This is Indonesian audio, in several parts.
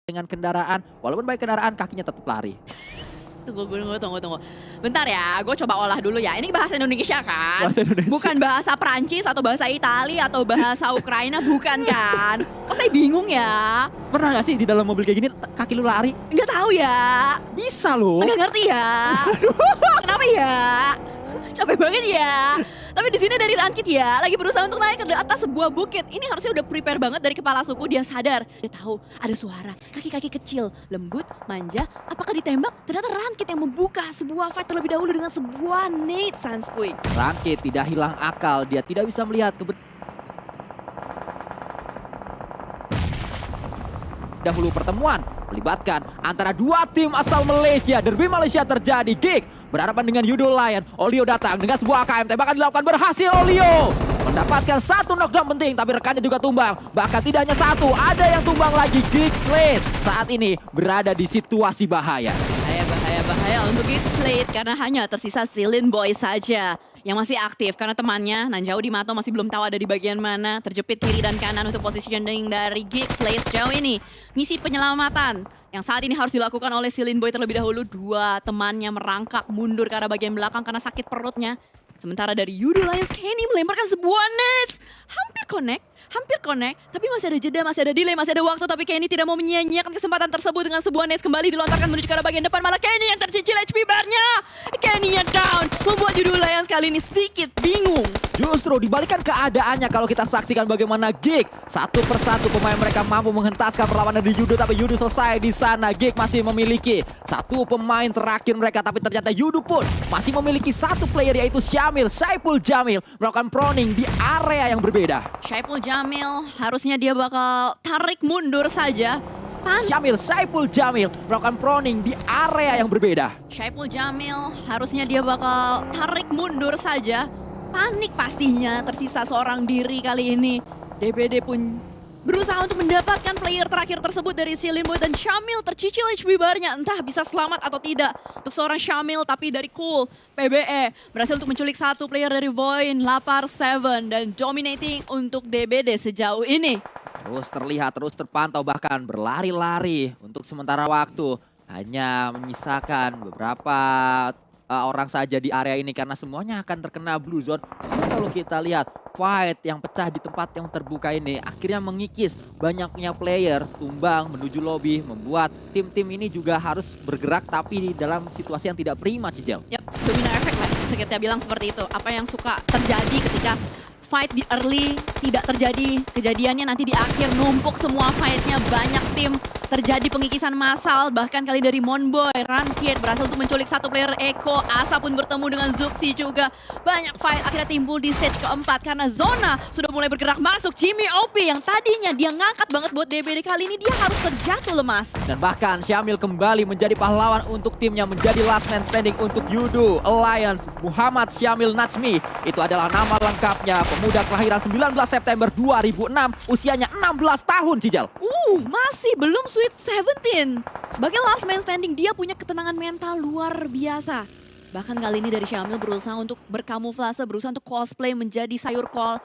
dengan kendaraan, walaupun baik kendaraan kakinya tetap lari. Tunggu. Bentar ya, gue coba olah dulu ya. Ini bahasa Indonesia kan? Bahasa Indonesia. Bukan bahasa Perancis atau bahasa Italia atau bahasa Ukraina, bukan kan? Kok saya bingung ya? Pernah gak sih di dalam mobil kayak gini kaki lu lari? Nggak tahu ya. Bisa loh. Nggak ngerti ya. Kenapa ya? Capek banget ya. Tapi di sini dari Rankit ya, lagi berusaha untuk naik ke atas sebuah bukit. Ini harusnya udah prepare banget dari kepala suku, dia sadar. Dia tahu ada suara, kaki-kaki kecil, lembut, manja. Apakah ditembak? Ternyata Rankit yang membuka sebuah fight terlebih dahulu dengan sebuah nade Sansui. Rankit tidak hilang akal, dia tidak bisa melihat dahulu pertemuan melibatkan antara dua tim asal Malaysia. Derby Malaysia terjadi. Gig berhadapan dengan Yudo Lion. Olio datang dengan sebuah AKM. Tembakan dilakukan, berhasil Olio mendapatkan satu knockdown penting, tapi rekannya juga tumbang. Bahkan tidak hanya satu, ada yang tumbang lagi. Gig Slate saat ini berada di situasi bahaya. Bahaya untuk Gig Slate karena hanya tersisa Silin Boy saja yang masih aktif karena temannya Nanjao Dimato masih belum tahu ada di bagian mana. Terjepit kiri dan kanan untuk positioning dari Gig Slate sejauh ini. Misi penyelamatan yang saat ini harus dilakukan oleh Silin Boy terlebih dahulu. Dua temannya merangkak mundur ke arah bagian belakang karena sakit perutnya. Sementara dari Yudo Lions, Kenny melemparkan sebuah nades. Hampir connect, tapi masih ada jeda, masih ada delay, masih ada waktu. Tapi Kenny tidak mau menyia-nyiakan kesempatan tersebut dengan sebuah nades kembali dilontarkan menuju ke arah bagian depan. Malah Kenny yang tercicil HP bar-nya. Kenny yang down, membuat Yudo Lions kali ini sedikit bingung. Justru dibalikan keadaannya kalau kita saksikan bagaimana Gig satu persatu pemain mereka mampu menghentaskan perlawanan dari Yudo, tapi Yudo selesai di sana. Gig masih memiliki satu pemain terakhir mereka, tapi ternyata Yudo pun masih memiliki satu player, yaitu Saiful Jamil melakukan proning di area yang berbeda. Saiful Jamil harusnya dia bakal tarik mundur saja. Saiful Jamil melakukan proning di area yang berbeda. Saiful Jamil harusnya dia bakal tarik mundur saja. Panik pastinya, tersisa seorang diri kali ini. DBD pun berusaha untuk mendapatkan player terakhir tersebut dari Silin Boy, dan Syamil tercicil HP bar-nya. Entah bisa selamat atau tidak untuk seorang Syamil, tapi dari Cool, PBE berhasil untuk menculik satu player dari Void, Lapar 7, dan dominating untuk DBD sejauh ini. Terus terlihat, terus terpantau, bahkan berlari-lari untuk sementara waktu. Hanya menyisakan beberapa orang saja di area ini karena semuanya akan terkena blue zone. Kalau kita lihat fight yang pecah di tempat yang terbuka ini akhirnya mengikis banyaknya player tumbang menuju lobby, membuat tim-tim ini juga harus bergerak tapi di dalam situasi yang tidak prima, Cijel. Yap, domino effect lah, bisa kita bilang seperti itu. Apa yang suka terjadi ketika fight di early tidak terjadi, kejadiannya nanti di akhir numpuk semua fightnya, banyak tim terjadi pengikisan massal, bahkan kali dari Monboy, Rankit berhasil untuk menculik satu player Eko, Asa pun bertemu dengan Zuxi juga. Banyak fight akhirnya timbul di stage keempat karena Zona sudah mulai bergerak masuk. Jimmy OP yang tadinya dia ngangkat banget buat DBD, kali ini dia harus terjatuh lemas. Dan bahkan Syamil kembali menjadi pahlawan untuk timnya, menjadi last man standing untuk Yudo Alliance. Muhammad Syamil Najmi, itu adalah nama lengkapnya, pemuda kelahiran 19 September 2006, usianya 16 tahun, Cijal. Masih belum Sweet 17. Sebagai last man standing, dia punya ketenangan mental luar biasa. Bahkan kali ini dari Syamil berusaha untuk berkamuflase, berusaha untuk cosplay menjadi sayur kol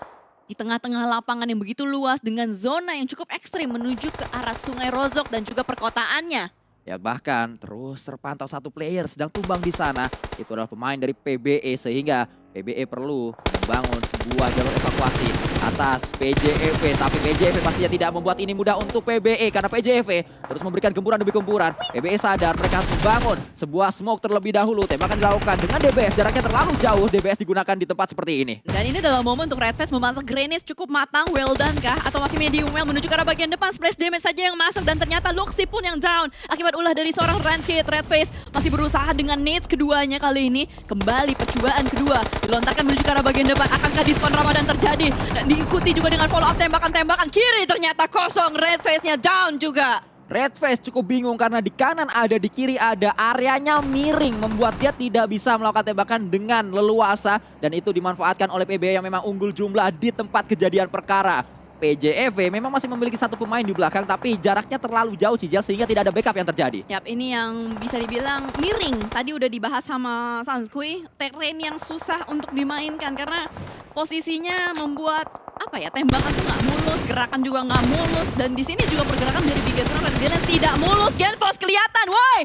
di tengah-tengah lapangan yang begitu luas dengan zona yang cukup ekstrim menuju ke arah Sungai Rozok dan juga perkotaannya. Ya bahkan terus terpantau satu player sedang tumbang di sana. Itu adalah pemain dari PBE, sehingga PBE perlu membangun sebuah jalur evakuasi atas PJEV. Tapi PJEV pastinya tidak membuat ini mudah untuk PBE karena PJEV terus memberikan gempuran demi gempuran. PBE sadar mereka harus membangun sebuah smoke terlebih dahulu. Tembakan dilakukan dengan DBS, jaraknya terlalu jauh. DBS digunakan di tempat seperti ini. Dan ini adalah momen untuk Red Face memasak grenade cukup matang, well done kah? Atau masih medium well menuju ke arah bagian depan, splash damage saja yang masuk. Dan ternyata Luxi pun yang down akibat ulah dari seorang Rankit. Red Face masih berusaha dengan nades keduanya kali ini. Kembali percobaan kedua dilontarkan menuju ke arah bagian depan. Akankah diskon Ramadan terjadi? Dan diikuti juga dengan follow up tembakan-tembakan kiri, ternyata kosong. Red Face-nya down juga. Red Face cukup bingung karena di kanan ada, di kiri ada, areanya miring membuat dia tidak bisa melakukan tembakan dengan leluasa, dan itu dimanfaatkan oleh PBE yang memang unggul jumlah di tempat kejadian perkara. PJEV memang masih memiliki satu pemain di belakang, tapi jaraknya terlalu jauh, Cijal, sehingga tidak ada backup yang terjadi. Yap, ini yang bisa dibilang miring. Tadi udah dibahas sama Sansui, terrain yang susah untuk dimainkan karena posisinya membuat apa ya, tembakan tuh nggak mulus, gerakan juga nggak mulus, dan di sini juga pergerakan dari Bigetron dan Dylan tidak mulus. Genfos kelihatan, woi,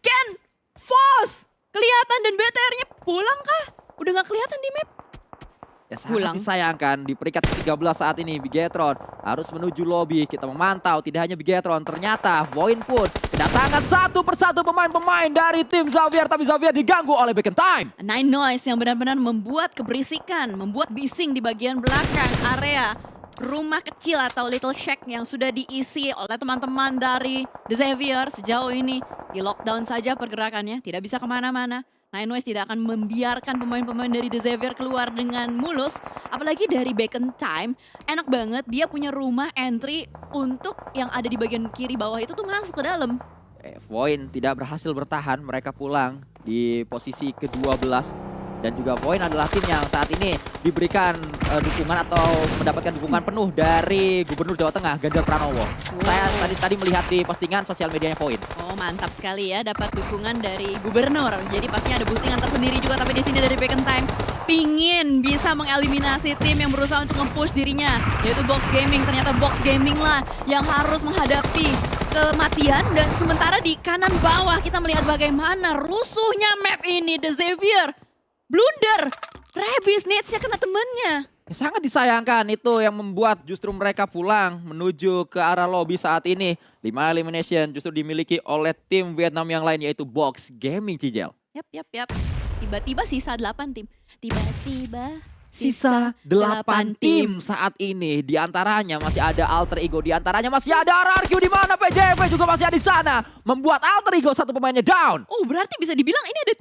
Genfos kelihatan dan BTR-nya pulang kah? Udah nggak kelihatan di map. Ya sangat disayangkan di peringkat ke-13 saat ini Bigetron harus menuju lobby. Kita memantau tidak hanya Bigetron, ternyata Void pun kedatangan satu persatu pemain-pemain dari tim Xavier, tapi Xavier diganggu oleh Back in Time. Nine Noise yang benar-benar membuat keberisikan, membuat bising di bagian belakang area rumah kecil atau Little Shack yang sudah diisi oleh teman-teman dari The Xavier. Sejauh ini di lockdown saja pergerakannya, tidak bisa kemana-mana. Nine Noise tidak akan membiarkan pemain-pemain dari The Xavier keluar dengan mulus. Apalagi dari Back in Time, enak banget dia punya rumah entry untuk yang ada di bagian kiri bawah itu tuh masuk ke dalam. Void tidak berhasil bertahan, mereka pulang di posisi ke-12. Dan juga Void adalah tim yang saat ini diberikan dukungan atau mendapatkan dukungan penuh dari Gubernur Jawa Tengah, Ganjar Pranowo. Saya tadi melihat di postingan sosial medianya Void. Oh mantap sekali ya, dapat dukungan dari Gubernur. Jadi pastinya ada boostingan tersendiri juga, tapi di sini dari Back in Time pingin bisa mengeliminasi tim yang berusaha untuk nge-push dirinya, yaitu Box Gaming. Ternyata Box Gaming lah yang harus menghadapi kematian, dan sementara di kanan bawah kita melihat bagaimana rusuhnya map ini. The Xavier blunder, Rebis Nitsnya kena temannya. Sangat disayangkan, itu yang membuat justru mereka pulang menuju ke arah lobby saat ini. 5 elimination justru dimiliki oleh tim Vietnam yang lain, yaitu Box Gaming, Cijel. Yap. Tiba-tiba sisa 8 tim. Tiba-tiba sisa 8 tim saat ini. Di antaranya masih ada Alter Ego, di antaranya masih ada RRQ, di mana PJV juga masih ada di sana. Membuat Alter Ego satu pemainnya down. Oh, berarti bisa dibilang ini ada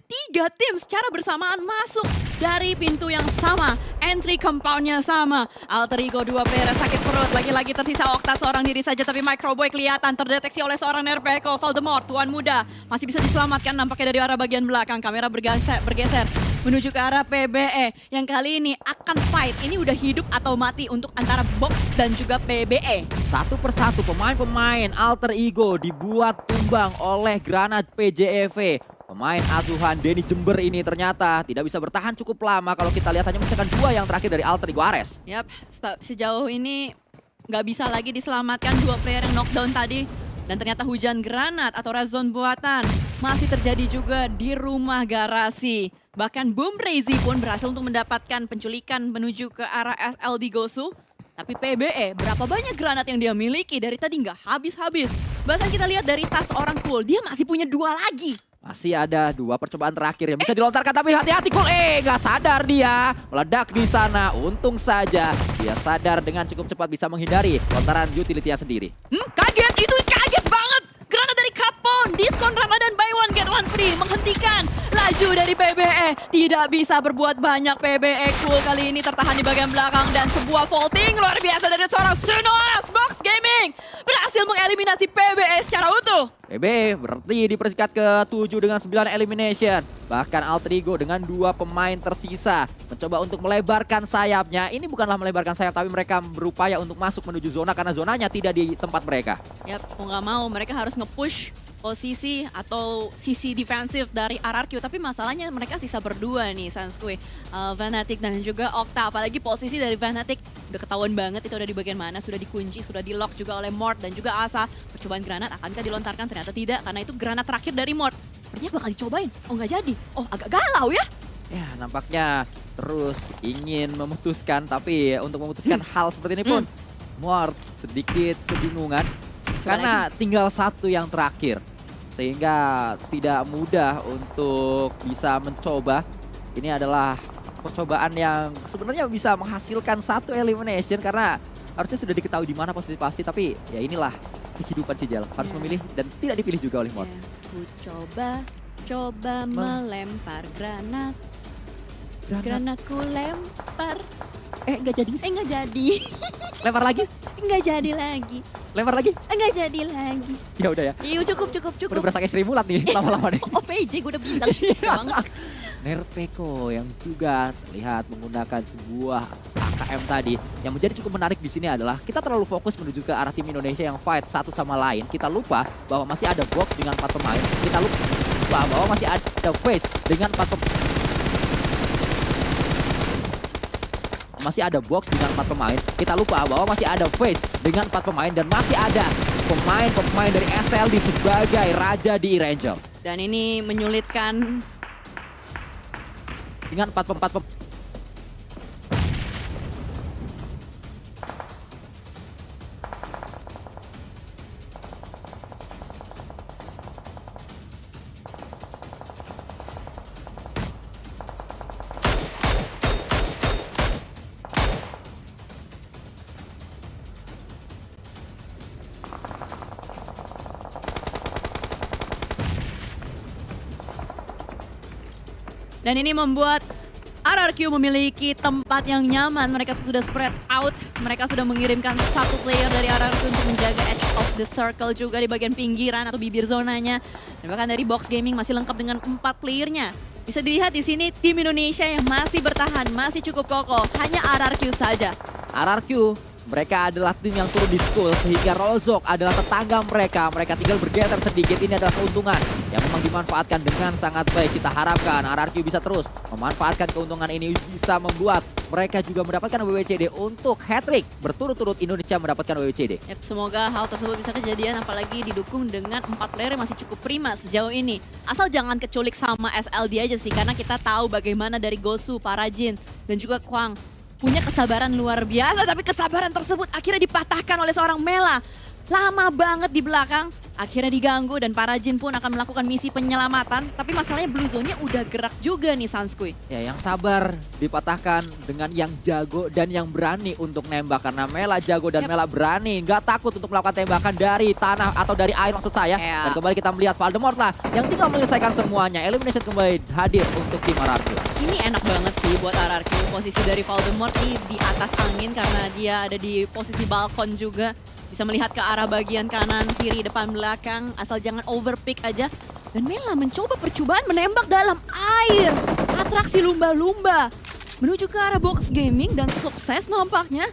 3 tim secara bersamaan masuk dari pintu yang sama. Entry compoundnya sama. Alter Ego 2 player sakit perut. Lagi-lagi tersisa Okta seorang diri saja, tapi Microboy kelihatan terdeteksi oleh seorang Nerpeko. Voldemort, Tuan Muda, masih bisa diselamatkan nampaknya dari arah bagian belakang. Kamera bergeser menuju ke arah PBE yang kali ini akan fight. Ini udah hidup atau mati untuk antara Box dan juga PBE. Satu persatu pemain-pemain Alter Ego dibuat tumbang oleh granat PJEV. Pemain asuhan Denny Jember ini ternyata tidak bisa bertahan cukup lama. Kalau kita lihat hanya menyisakan 2 yang terakhir dari Alter Ego Ares. Yap, sejauh ini nggak bisa lagi diselamatkan 2 player yang knockdown tadi. Dan ternyata hujan granat atau red zone buatan masih terjadi juga di rumah garasi. Bahkan Boom Crazy pun berhasil untuk mendapatkan penculikan menuju ke arah SLD Gosu. Tapi PBE, berapa banyak granat yang dia miliki dari tadi nggak habis-habis. Bahkan kita lihat dari tas orang Cool, dia masih punya 2 lagi. Masih ada 2 percobaan terakhir yang bisa dilontarkan, tapi hati-hati Cool. Nggak sadar dia. Meledak di sana. Untung saja dia sadar dengan cukup cepat bisa menghindari lontaran utility-nya sendiri. Kaget, itu kaget banget. Granat dari Capone, diskon Ramadan buy one get one free, menghentikan laju dari PBE. Tidak bisa berbuat banyak PBE. Cool kali ini tertahan di bagian belakang, dan sebuah vaulting luar biasa dari seorang Sunoas. Box Gaming berhasil mengeliminasi PBE secara utuh. PBE berarti di peringkat ke-7 dengan 9 elimination. Bahkan Alter Ego dengan 2 pemain tersisa mencoba untuk melebarkan sayapnya. Ini bukanlah melebarkan sayap, tapi mereka berupaya untuk masuk menuju zona karena zonanya tidak di tempat mereka. Yap, mau nggak mau mereka harus nge-push posisi atau sisi defensif dari RRQ. Tapi masalahnya mereka sisa berdua nih, Sanskui, Fnatic dan juga Okta. Apalagi posisi dari Fnatic udah ketahuan banget itu ada di bagian mana. Sudah dikunci, sudah di lock juga oleh Mort dan juga Asa. Percobaan granat akankah dilontarkan? Ternyata tidak, karena itu granat terakhir dari Mort. Sepertinya bakal dicobain. Oh nggak jadi. Oh agak galau ya. Ya nampaknya terus ingin memutuskan, tapi untuk memutuskan hal seperti ini pun Mort sedikit kebingungan. Karena tinggal 1 yang terakhir. Sehingga tidak mudah untuk bisa mencoba. Ini adalah percobaan yang sebenarnya bisa menghasilkan 1 elimination. Karena harusnya sudah diketahui di mana posisi pasti. Tapi ya inilah kehidupan Cijel. Harus memilih dan tidak dipilih juga oleh Mort. Ku coba melempar granat. Granatku lempar. Nggak jadi. Nggak jadi. Lempar lagi? Nggak jadi lagi. Lempar lagi? Nggak jadi lagi. Ya udah ya. Iya cukup. Udah berasa kayak Sri Mulat nih lama-lama nih. OPJ gue udah bilang banget. Nerpeko yang juga terlihat menggunakan sebuah AKM tadi. Yang menjadi cukup menarik di sini adalah kita terlalu fokus menuju ke arah tim Indonesia yang fight satu sama lain. Kita lupa bahwa masih ada box dengan 4 pemain. Kita lupa bahwa masih ada face dengan 4 pemain. masih ada box dengan 4 pemain. Kita lupa bahwa masih ada Face dengan 4 pemain dan masih ada pemain-pemain dari SLD sebagai raja di E-Ranger. Dan ini menyulitkan Dengan 4 pemain. Dan ini membuat RRQ memiliki tempat yang nyaman. Mereka sudah spread out. Mereka sudah mengirimkan satu player dari RRQ untuk menjaga edge of the circle juga di bagian pinggiran atau bibir zonanya. Dan bahkan dari Box Gaming masih lengkap dengan 4 playernya. Bisa dilihat di sini tim Indonesia yang masih bertahan, masih cukup kokoh. Hanya RRQ saja. RRQ, mereka adalah tim yang turun di school sehingga Rozok adalah tetangga mereka. Mereka tinggal bergeser sedikit, ini adalah keuntungan yang memang dimanfaatkan dengan sangat baik. Kita harapkan RRQ bisa terus memanfaatkan keuntungan ini, bisa membuat mereka juga mendapatkan WWCD untuk hat-trick. Berturut-turut Indonesia mendapatkan WWCD. Yep, semoga hal tersebut bisa kejadian, apalagi didukung dengan 4 player yang masih cukup prima sejauh ini. Asal jangan keculik sama SLD aja sih, karena kita tahu bagaimana dari Gosu, Parajin, dan juga Kwang punya kesabaran luar biasa, tapi kesabaran tersebut akhirnya dipatahkan oleh seorang Mela. Lama banget di belakang, akhirnya diganggu dan Parajin pun akan melakukan misi penyelamatan. Tapi masalahnya Blue Zone-nya udah gerak juga nih Sanskui. Ya, yang sabar dipatahkan dengan yang jago dan yang berani untuk nembak. Karena Mela jago dan Mela berani, nggak takut untuk melakukan tembakan dari tanah atau dari air maksud saya. Dan kembali kita melihat Voldemort lah yang tinggal menyelesaikan semuanya. Elimination kembali hadir untuk tim RRQ. Ini enak banget sih buat RRQ. Posisi dari Voldemort di atas angin karena dia ada di posisi balkon juga. Bisa melihat ke arah bagian kanan, kiri, depan, belakang. Asal jangan overpick aja. Dan Mela mencoba percobaan menembak dalam air. Atraksi lumba-lumba. Menuju ke arah Box Gaming dan sukses nampaknya.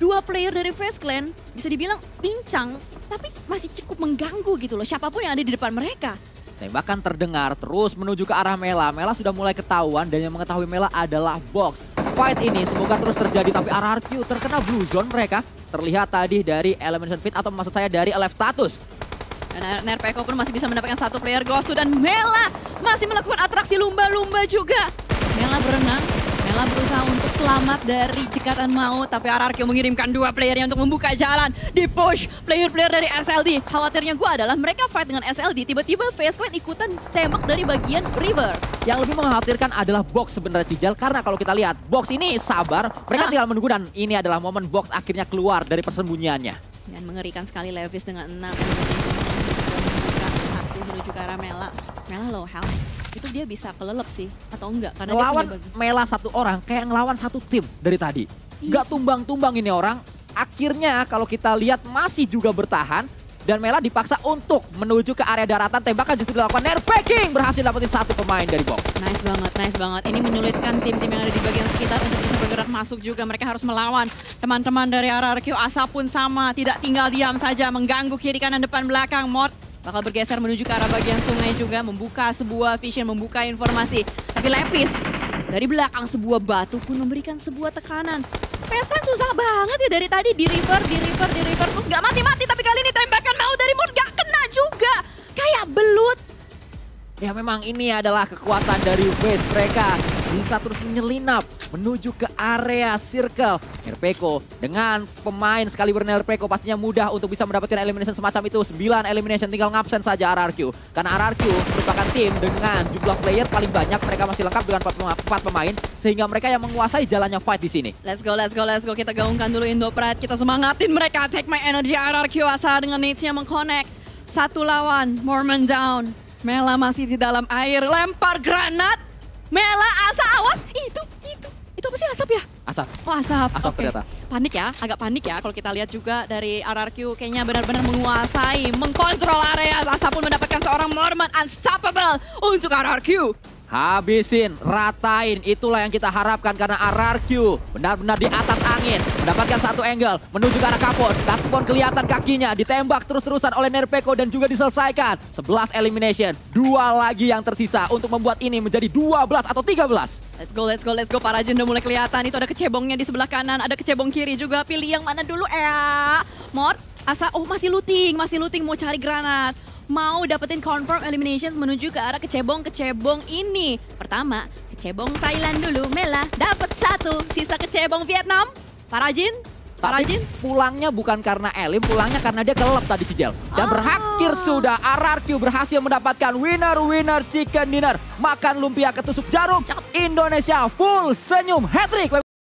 2 player dari Face Clan bisa dibilang pincang. Tapi masih cukup mengganggu gitu loh. Siapapun yang ada di depan mereka. Tembakan terdengar terus menuju ke arah Mela. Mela sudah mulai ketahuan dan yang mengetahui Mela adalah Box. Fight ini semoga terus terjadi tapi RRQ terkena Blue Zone mereka. Terlihat tadi dari Elimination Fit atau maksud saya dari Alive Status. Dan Nerpeko pun masih bisa mendapatkan 1 player Gosu dan Mela masih melakukan atraksi lumba-lumba juga. Mela berenang. Mela berusaha untuk selamat dari jekatan maut, tapi RRQ mengirimkan 2 playernya untuk membuka jalan. Di push player-player dari SLD. Khawatirnya gue adalah mereka fight dengan SLD, tiba-tiba Face Clan ikutan tembak dari bagian River. Yang lebih mengkhawatirkan adalah Box sebenarnya Cijal, karena kalau kita lihat Box ini sabar, mereka tinggal menunggu dan ini adalah momen Box akhirnya keluar dari persembunyiannya. Dan mengerikan sekali Levis dengan 6. Satu menuju ke arah Mela. Mela low health. Itu dia bisa kelelep sih atau enggak karena ngelawan dia punya Mela 1 orang kayak ngelawan 1 tim dari tadi. Nggak tumbang-tumbang ini orang. Akhirnya kalau kita lihat masih juga bertahan dan Mela dipaksa untuk menuju ke area daratan. Tembakan justru dilakukan Nerpacking, berhasil dapetin 1 pemain dari Box. Nice banget, nice banget. Ini menyulitkan tim-tim yang ada di bagian sekitar untuk bisa bergerak masuk juga. Mereka harus melawan teman-teman dari RRQ. Asa pun sama, tidak tinggal diam saja, mengganggu kiri kanan depan belakang. Mort bakal bergeser menuju ke arah bagian sungai juga, membuka sebuah vision, membuka informasi. Tapi Lepis dari belakang sebuah batu pun memberikan sebuah tekanan. PS kan susah banget ya dari tadi di river, terus gak mati-mati. Tapi kali ini tembakan mau dari Mort gak kena juga. Kayak belut. Ya memang ini adalah kekuatan dari Face mereka. Bisa terus menyelinap menuju ke area circle. Nerpeko dengan pemain sekali Nerpeko pastinya mudah untuk bisa mendapatkan elimination semacam itu. 9 elimination tinggal ngabsen saja RRQ. Karena RRQ merupakan tim dengan jumlah player paling banyak. Mereka masih lengkap dengan 4 pemain. Sehingga mereka yang menguasai jalannya fight di sini. Let's go. Kita gaungkan dulu Indo Pride. Kita semangatin mereka. Take my energy RRQ. Asa dengan Nate-nya mengconnect. 1 lawan. Mormon down. Mela masih di dalam air. Lempar granat. Mela, Asa, awas. Itu apa sih, asap ya? Asap. Oh, asap. Asap Okay. ternyata. Panik ya, agak panik ya. Kalau kita lihat juga dari RRQ kayaknya benar-benar menguasai, mengkontrol area. Asa pun mendapatkan seorang Mormon unstoppable untuk RRQ. Habisin, ratain, itulah yang kita harapkan karena RRQ benar-benar di atas angin. Mendapatkan satu angle, menuju ke arah Kapon. Kapon kelihatan kakinya, ditembak terus-terusan oleh Nerpeko dan juga diselesaikan. 11 elimination, 2 lagi yang tersisa untuk membuat ini menjadi 12 atau 13. Let's go. Para Jin udah mulai kelihatan. Itu ada kecebongnya di sebelah kanan, ada kecebong kiri juga. Pilih yang mana dulu, Mort, masih looting, mau cari granat. Mau dapetin confirm eliminations menuju ke arah kecebong-kecebong ini. Pertama, kecebong Thailand dulu. Mela dapat 1, sisa kecebong Vietnam. Para Jin. Pulangnya bukan karena Elim, pulangnya karena dia kelep tadi Cijel. Dan berakhir sudah, RRQ berhasil mendapatkan winner chicken dinner. Makan lumpia ketusuk jarum, Indonesia full senyum, hat-trick.